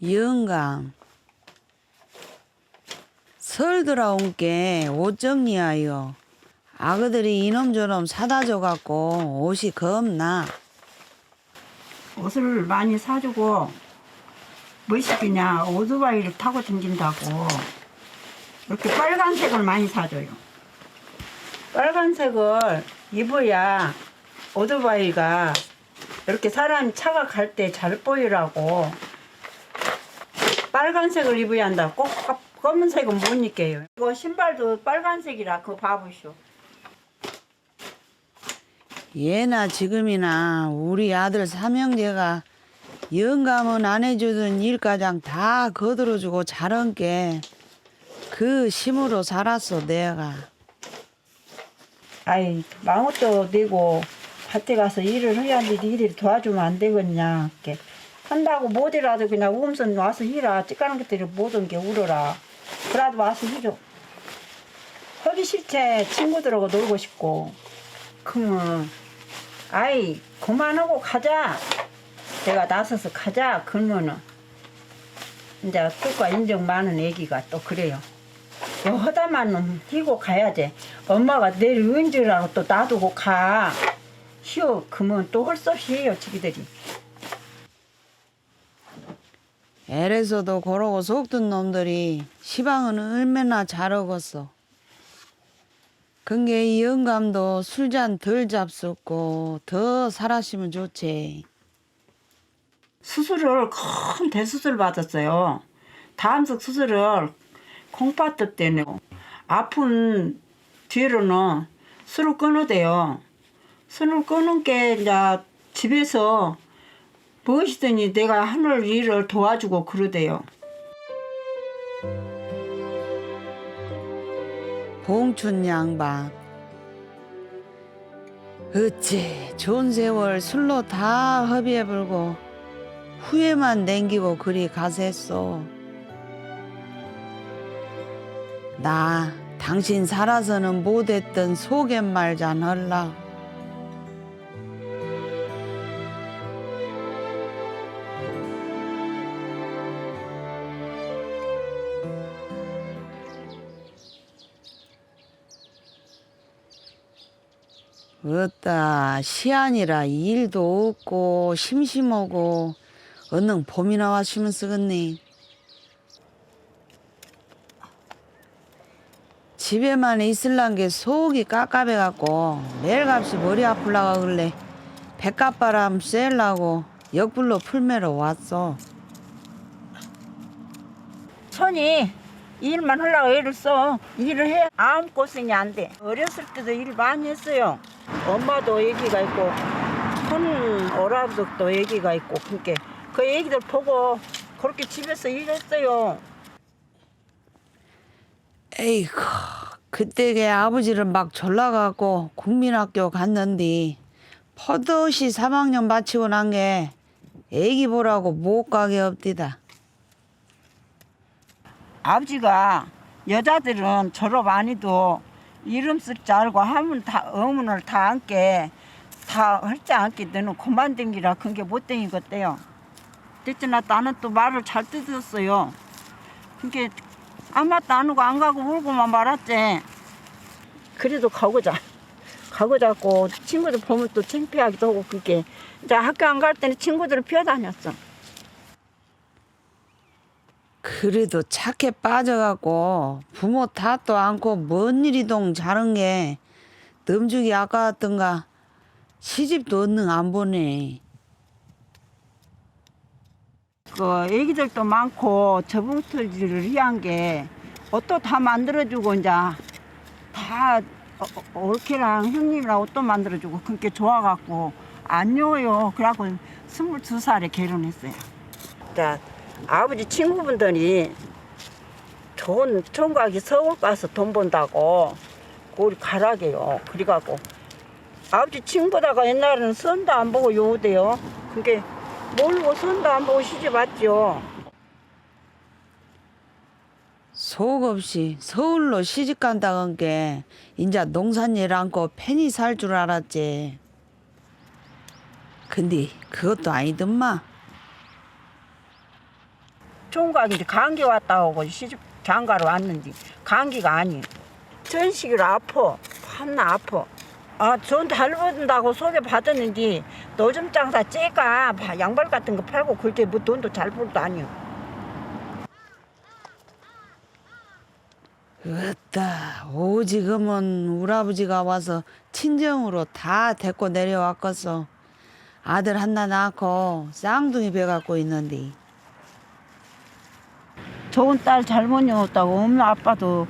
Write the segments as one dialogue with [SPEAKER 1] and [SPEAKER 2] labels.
[SPEAKER 1] 영감, 설 들어온 게 옷 정리하여. 아그들이 이놈저놈 사다 줘갖고 옷이 겁나.
[SPEAKER 2] 옷을 많이 사주고 뭐시기냐 오토바이를 타고 다닌다고 이렇게 빨간색을 많이 사줘요. 빨간색을 입어야 오토바이가 이렇게 사람이 차가 갈 때 잘 보이라고 빨간색을 입어야 한다. 꼭 검은색은 못 입게요. 이거 신발도 빨간색이라 그거 봐보시오.
[SPEAKER 1] 예나 지금이나 우리 아들 삼형제가 영감은 안 해주던 일가장 다 거들어주고 자란 게 그 힘으로 살았어 내가.
[SPEAKER 2] 아이 망어도 내고 밭에 가서 일을 해야 하는데 일을 도와주면 안 되겠냐. 이렇게 한다고 못이라도 그냥 우음선 와서 일하. 찌까는 것들이 못온 게 울어라. 그래도 와서 일어. 하기 싫지. 친구들하고 놀고 싶고. 그러면 아이 그만하고 가자. 내가 나서서 가자. 그러면은 이제 뜻과 인정 많은 애기가 또 그래요. 허다만 뛰고 가야지. 엄마가 내일 은지라고 또 놔두고 가. 쉬어. 그러면 또 할 수 없이 해요. 지기들이.
[SPEAKER 1] 애래서도 그러고 속든 놈들이 시방은 얼마나 잘하겠어. 근게 이 영감도 술잔 덜 잡숫고 더 살았으면 좋지.
[SPEAKER 2] 수술을 큰 대수술 받았어요. 담석 수술을 콩팥떡 때문에 아픈 뒤로는 술을 끊어대요. 술을 끊은 게 이제 집에서 무엇이든지 내가 하늘 일을 도와주고 그러대요.
[SPEAKER 1] 봉춘 양반. 어찌 좋은 세월 술로 다 허비해불고 후회만 남기고 그리 가셌소. 나 당신 살아서는 못했던 속갯말 잔 헐라. 어따 시안이라 일도 없고 심심하고 얼른 봄이나 왔으면 쓰겠니. 집에만 있을란 게 속이 깝깝해갖고 매일값이 머리 아플라가 그래 백갑바람 쐬려고 역불로 풀매러 왔어.
[SPEAKER 2] 손이 일만 하려고 애를 써. 일을 해. 아무 고생이 안 돼. 어렸을 때도 일 많이 했어요. 엄마도 애기가 있고 손 오라버도 애기가 있고 그렇게 그 애기들 보고 그렇게 집에서 일했어요.
[SPEAKER 1] 에이구 그때게 아버지를 막 졸라갖고 국민학교 갔는데 퍼듯이 3학년 마치고 난 게 애기 보라고 못 가게 없디다.
[SPEAKER 2] 아버지가 여자들은 졸업 안 해도 이름 쓸 줄 알고 하면 다 어문을 다 앉게 다 할 줄 앉게 너는 그만 댕기라 그런 게 못 댕기겠대요. 됐지나 나는 또 말을 잘 듣었어요. 그게 아무것도 안 하고 안 가고 울고만 말았지. 그래도 가고자고 친구들 보면 또 창피하기도 하고 그게 이제 학교 안 갈 때는 친구들을 피어다녔어.
[SPEAKER 1] 그래도 착해 빠져갖고 부모 탓도 않고 뭔 일이동 자른 게 넘주기 아까웠던가. 시집도 얼른 안 보내.
[SPEAKER 2] 그 애기들도 많고 저봉틀질을 위한 게 옷도 다 만들어주고 이제 다 올케랑 형님이랑 옷도 만들어주고 그렇게 좋아갖고 안 요요. 그래갖고 22살에 결혼했어요. 자, 아버지 친구분들이 좋은 총각이 서울 가서 돈 번다고 우리 가라게요. 그래갖고 아버지 친구보다가 옛날에는 선도 안 보고 요대요. 그게 모르고 선도 안 보고 시집 왔죠.
[SPEAKER 1] 속 없이 서울로 시집 간다는 게 인자 농산일 않고 편히 살 줄 알았지. 근데 그것도 아니던마.
[SPEAKER 2] 총각인데 감기 왔다고 시집 장가로 왔는데 감기가 아니에요. 전식이로 아파. 한나 아파. 돈 잘 번다고 소개받았는데 노점 장사 째가 양발 같은 거 팔고 그때 뭐 돈도 잘 벌도 아니요.
[SPEAKER 1] 으따 오지금은 우리 아버지가 와서 친정으로 다 데리고 내려왔겠어. 아들 하나 낳고 쌍둥이 배 갖고 있는데.
[SPEAKER 2] 좋은 딸 잘못 낳았다고 엄마 아빠도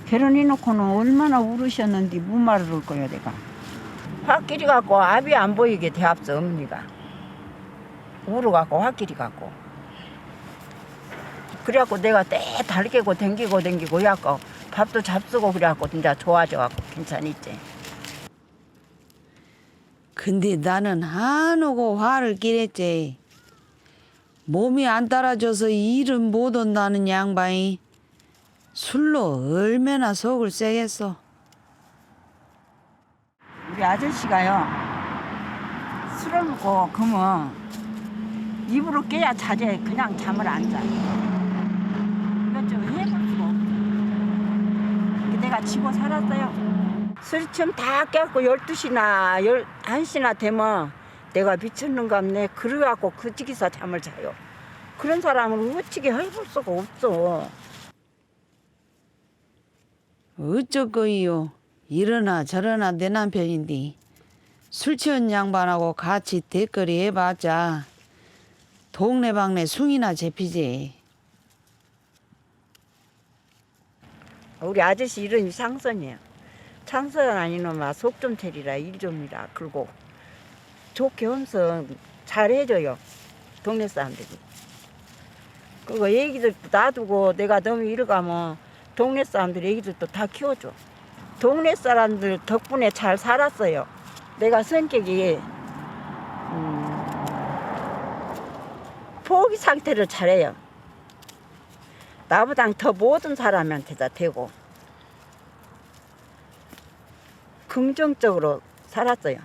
[SPEAKER 2] 결혼해놓고는 얼마나 울으셨는데 뭔 말을 할 거야 내가. 확길이 갖고 압이 안 보이게 대합서 어머니가 울어갖고 확길이 갖고 그래갖고 내가 때 달개고 댕기고 해갖고 밥도 잡수고 그래갖고 진짜 좋아져갖고 괜찮았지.
[SPEAKER 1] 근데 나는 한오고 화를 끼랬지. 몸이 안 따라줘서 일은 못 온다는 양반이 술로 얼마나 속을 세겠어.
[SPEAKER 2] 우리 아저씨가요 술을 먹고 그러면 입으로 깨야 자제 그냥 잠을 안 자. 이것 좀 해볼 수가 없어. 내가 지고 살았어요. 술이 처음 다 깨갖고 12시나 1시나 되면 내가 미쳤는갑네 그래갖고 그 집에서 잠을 자요. 그런 사람을 어떻게 해볼 수가 없어.
[SPEAKER 1] 어쩔 거이요. 이러나 저러나 내 남편인데 술 취한 양반하고 같이 대거리 해봤자 동네방네 숭이나 잡히지.
[SPEAKER 2] 우리 아저씨 이름이 상선이에요. 창선 아니면 속 좀 차리라 일 좀이라 그러고 좋게 엄청 잘해줘요. 동네 사람들이. 그거 애기들 놔두고 내가 너무 이리 가면 동네 사람들 애기들도 다 키워줘. 동네 사람들 덕분에 잘 살았어요. 내가 성격이 포기 상태를 잘해요. 나보다 더 모든 사람한테 다 되고 긍정적으로 살았어요.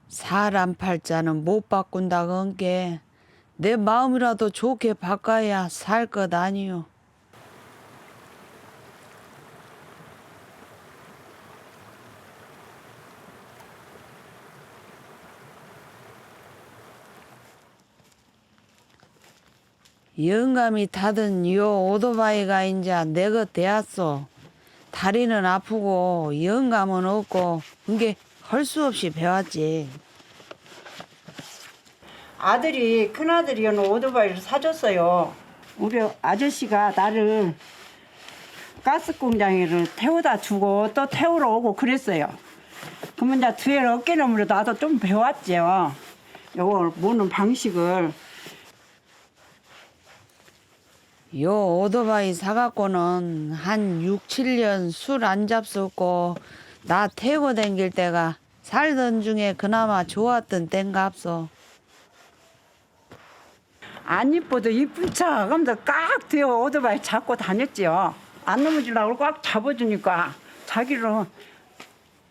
[SPEAKER 1] 사람 팔자는 못 바꾼다건 게 내 마음이라도 좋게 바꿔야 살 것 아니요. 영감이 타던 요 오토바이가 이제 내 것 되었어. 다리는 아프고 영감은 없고 그게 할 수 없이 배웠지.
[SPEAKER 2] 아들이 큰아들이 오토바이를 사줬어요. 우리 아저씨가 나를 가스 공장에를 태워다 주고 또 태우러 오고 그랬어요. 그러면 이제 뒤에 어깨너머로 나도 좀 배웠죠. 요걸 모는 방식을.
[SPEAKER 1] 요 오토바이 사갖고는 한 6, 7년 술 안 잡수고 나 태고 댕길 때가 살던 중에 그나마 좋았던 땐갑소.
[SPEAKER 2] 안 이뻐도 이쁜 척 하면서 깍 뒤에 오토바이 잡고 다녔지요. 안 넘어지려고 꽉 잡아주니까 자기를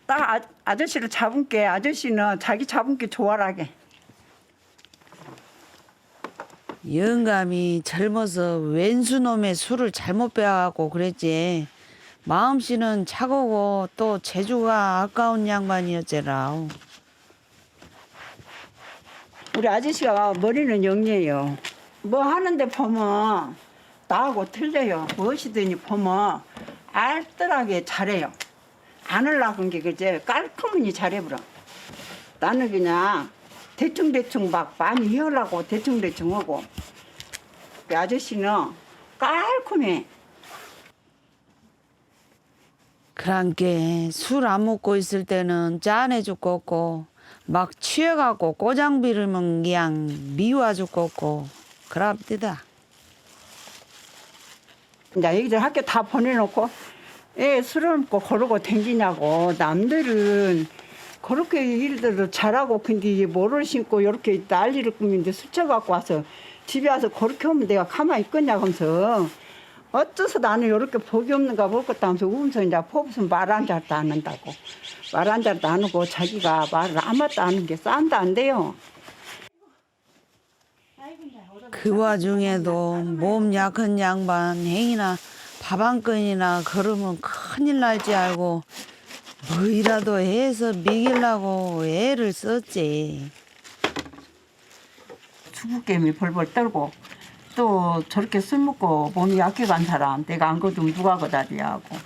[SPEAKER 2] 딱 아저씨를 잡은 게 아저씨는 자기 잡은 게 좋아라게.
[SPEAKER 1] 영감이 젊어서 왼수놈의 술을 잘못 빼갖고 그랬지. 마음씨는 차고고 또 재주가 아까운 양반이었제라.
[SPEAKER 2] 우리 아저씨가 머리는 영리해요. 뭐 하는데 보면 나하고 틀려요. 무엇이든지 보면 알뜰하게 잘해요. 안 하려고 한 게 그제 깔끔하니 잘해버려. 나는 그냥 대충대충 막 많이 해오려고 대충대충 하고 그 아저씨는 깔끔해.
[SPEAKER 1] 그랑께 술 안 먹고 있을 때는 짠해 죽겠고 막 취해갖고 꼬장 비르면 그냥 미워 죽겠고 그럽디다.
[SPEAKER 2] 이제 애기들 학교 다 보내놓고 애 술을 먹고 그러고 댕기냐고. 남들은 그렇게 일들을 잘하고 근데 모를 신고 이렇게 난리를 꾸미는데 술 쳐갖고 와서 집에 와서 그렇게 하면 내가 가만히 있겠냐고 하면서 어째서 나는 이렇게 복이 없는가 모르겠다 하면서 우면서 이제 포부서 말 한 자도 안 한다고. 말 한 자도 안 하고 자기가 말을 아무것도 안 하는 게 싼도 안 돼요. 아이고
[SPEAKER 1] 그 와중에도 몸 약한 양반 행이나 밥 한 건이나 걸으면 큰일 날지 알고 뭐이라도 해서 먹이려고 애를 썼지.
[SPEAKER 2] 주부개미 벌벌 떨고 또 저렇게 술 먹고 몸이 약해간 사람 내가 안 거두면 누가 거다리 하고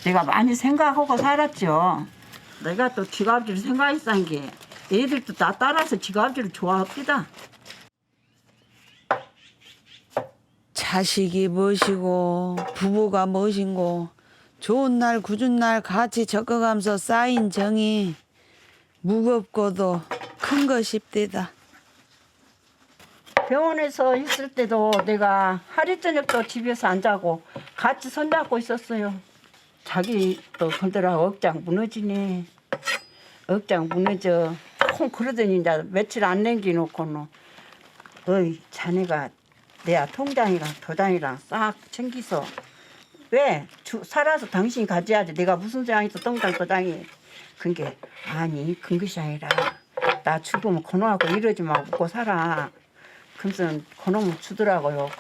[SPEAKER 2] 내가 많이 생각하고 살았죠. 내가 또 지갑질 생각했던 게 애들도 나 따라서 지갑질을 좋아합니다.
[SPEAKER 1] 자식이 멋이고 부부가 멋인고 좋은 날 굳은 날 같이 적어가면서 쌓인 정이 무겁고도 큰 것입디다.
[SPEAKER 2] 병원에서 있을 때도 내가 하루 저녁도 집에서 안 자고 같이 손잡고 있었어요. 자기 또 건드라 억장 무너지네. 억장 무너져. 조금 그러더니 이제 며칠 안 남겨놓고는 어이 자네가 내 통장이랑 도장이랑 싹 챙기서 왜 살아서 당신이 가져야지 내가 무슨 장이서 통장 도장이 그게 아니 큰 것이 아니라 나 죽으면 건호하고 이러지 마 먹고 살아. 그래서 그놈을 주더라고요.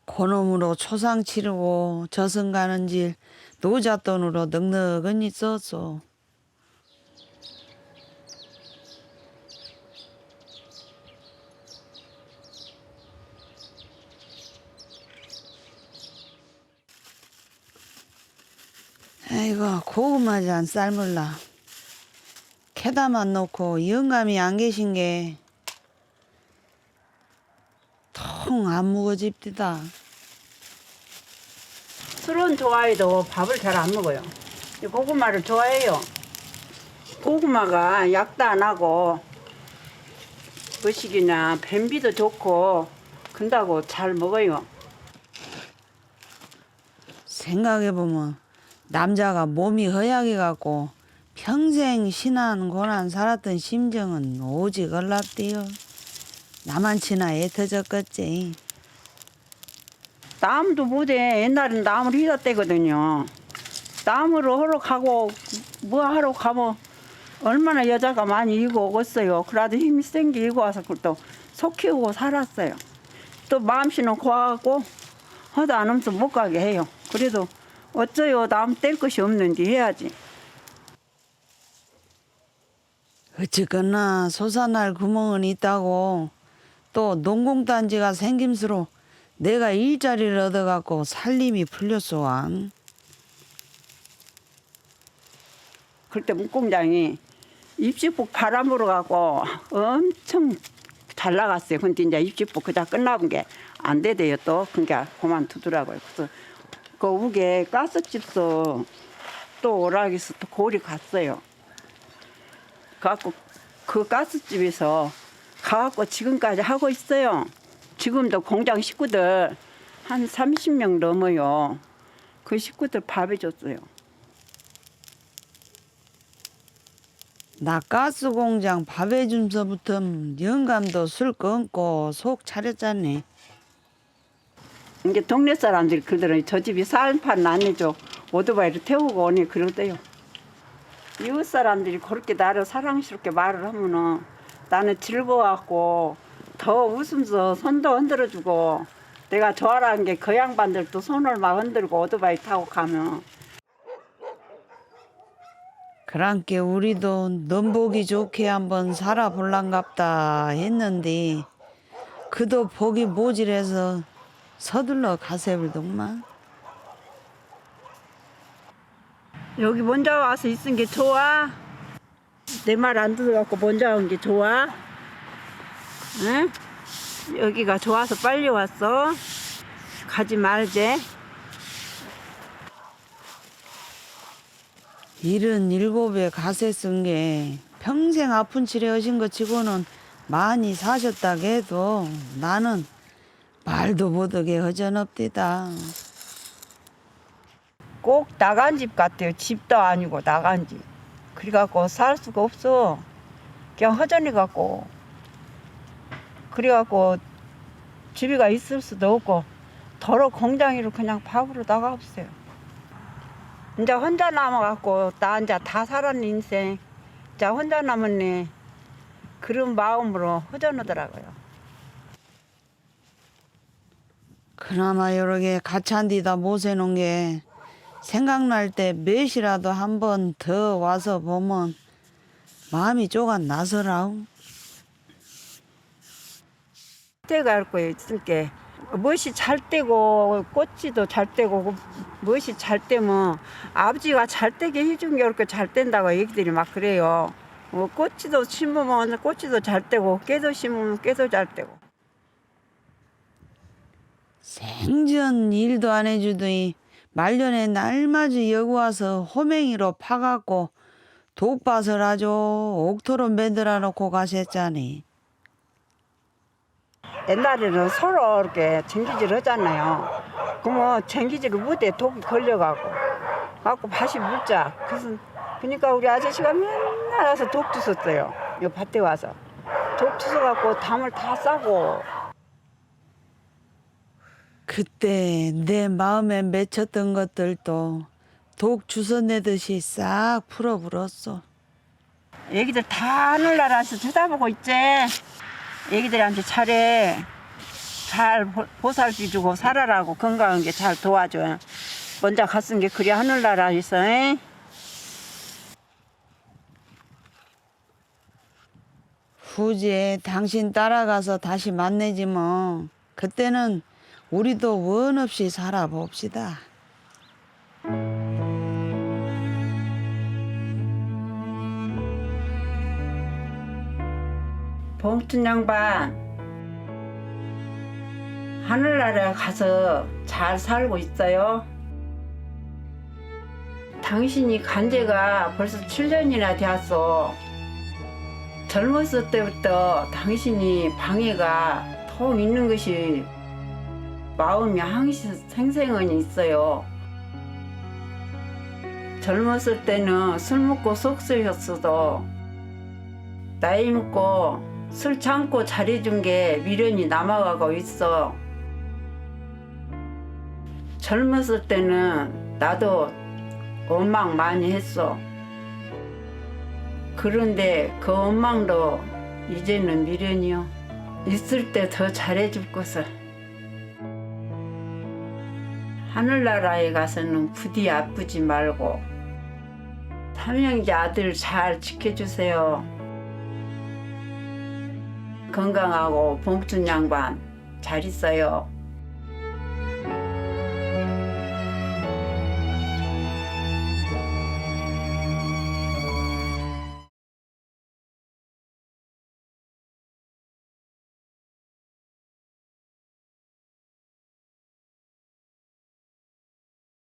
[SPEAKER 1] 그놈으로 초상 치르고 저승 가는 길 노잣돈으로 넉넉히 썼어. 아이고 고구마지 안 삶을라. 캐다만 놓고 영감이 안 계신 게 통 안 무거집디다.
[SPEAKER 2] 술은 좋아해도 밥을 잘 안 먹어요. 고구마를 좋아해요. 고구마가 약도 안 하고 의식이나 변비도 좋고 근다고 잘 먹어요.
[SPEAKER 1] 생각해보면 남자가 몸이 허약해 갖고 평생 신한 고난 살았던 심정은 오직 얼랍디요. 나만치나 애터졌겠지.
[SPEAKER 2] 나무도 못해. 옛날엔 나무를 휘다 떼거든요. 나무를 하러 가고 뭐 하러 가면 얼마나 여자가 많이 이고 오겠어요. 그래도 힘이 센 게 이고 와서 또 속 키우고 살았어요. 또 마음씨는 고하고 하도 안 하면서 못 가게 해요. 그래도 어쩌요. 나무 뗄 것이 없는지 해야지.
[SPEAKER 1] 어쨌거나 솟아날 구멍은 있다고 또 농공단지가 생김수로 내가 일자리를 얻어갖고 살림이 풀렸소안.
[SPEAKER 2] 그때 문공장이 입식복 바람 불어갖고 엄청 잘 나갔어요. 근데 이제 입식복 그다 끝나본 게 안 되대요 또. 그러니까 그만두더라고요. 그래서 그 우게 가스집서 또 오락에서 또 고리 갔어요. 그래갖고 그 가스집에서 가갖고 지금까지 하고 있어요. 지금도 공장 식구들 한 30명 넘어요. 그 식구들 밥 해줬어요.
[SPEAKER 1] 나 가스공장 밥 해줌서부터 영감도 술 끊고 속 차렸잖니.
[SPEAKER 2] 이게 동네 사람들이 그러더니 저 집이 살판 안 해줘. 오토바이를 태우고 오니 그러대요. 이웃 사람들이 그렇게 나를 사랑스럽게 말을 하면은 나는 즐거워갖고 더 웃으면서 손도 흔들어주고 내가 좋아하는 게 그 양반들도 손을 막 흔들고 오토바이 타고 가면
[SPEAKER 1] 그랑께 우리도 넘보기 좋게 한번 살아볼란갑다 했는데 그도 보기 모질해서 서둘러 가세불동만.
[SPEAKER 2] 여기 먼저 와서 있은 게 좋아? 내 말 안 들어갖고 먼저 온 게 좋아? 응? 여기가 좋아서 빨리 왔어? 가지 말제.
[SPEAKER 1] 77에 가세 쓴 게 평생 아픈 치레 하신 것 치고는 많이 사셨다고 해도 나는 말도 못하게 허전없디다.
[SPEAKER 2] 꼭 나간 집 같아요. 집도 아니고 나간 집. 그래갖고 살 수가 없어. 그냥 허전해갖고. 그래갖고 집이가 있을 수도 없고 더러 공장이로 그냥 밥으로 나가없어요. 이제 혼자 남아갖고 나 이제 다 살았네 인생. 이제 혼자 남았네. 그런 마음으로 허전하더라고요.
[SPEAKER 1] 그나마 여러 개 가찬디다 모세놓은 게 생각날 때 몇이라도 한 번 더 와서 보면 마음이 쪼간 나서라우.
[SPEAKER 2] 때가 할 거예요. 있을게. 멋이 잘 되고 꽃지도 잘 되고 멋이 잘 되면 아버지가 잘 되게 해준 게 이렇게 잘 된다고 얘기들이 막 그래요. 꽃지도 심으면 꽃지도 잘 되고 깨도 심으면 깨도 잘 되고.
[SPEAKER 1] 생전 일도 안 해주더니 말년에 날맞이 여기 와서 호맹이로 파갖고 독밭을 아주 옥토로 만들어 놓고 가셨자니.
[SPEAKER 2] 옛날에는 서로 이렇게 쟁기질 하잖아요. 그러면 쟁기질을 못해 독이 걸려가고 밭이 묻자. 그러니까 우리 아저씨가 맨날 와서 독 주웠어요. 이 밭에 와서 독 주워갖고 담을 다 싸고.
[SPEAKER 1] 그때 내 마음에 맺혔던 것들도 독 주워내듯이 싹 풀어불었어.
[SPEAKER 2] 애기들 다 하늘나라에서 쳐다보고 있지. 애기들한테 잘해. 잘 보살피 주고 살아라고 건강한 게 잘 도와줘. 먼저 갔은 게 그래 하늘나라에서.
[SPEAKER 1] 후지에 당신 따라가서 다시 만나지 뭐. 그때는 우리도 원 없이 살아봅시다.
[SPEAKER 2] 봉춘 양반, 하늘나라에 가서 잘 살고 있어요. 당신이 간 지가 벌써 7년이나 되었어. 젊었을 때부터 당신이 방해가 더 있는 것이 마음이 항시 생생히 있어요. 젊었을 때는 술 먹고 속 썩였어도 나이 먹고 술 참고 잘해준 게 미련이 남아가고 있어. 젊었을 때는 나도 원망 많이 했어. 그런데 그 원망도 이제는 미련이요. 있을 때 더 잘해줄 것을. 하늘나라에 가서는 부디 아프지 말고 삼형제 아들 잘 지켜주세요. 건강하고 봉춘 양반 잘 있어요.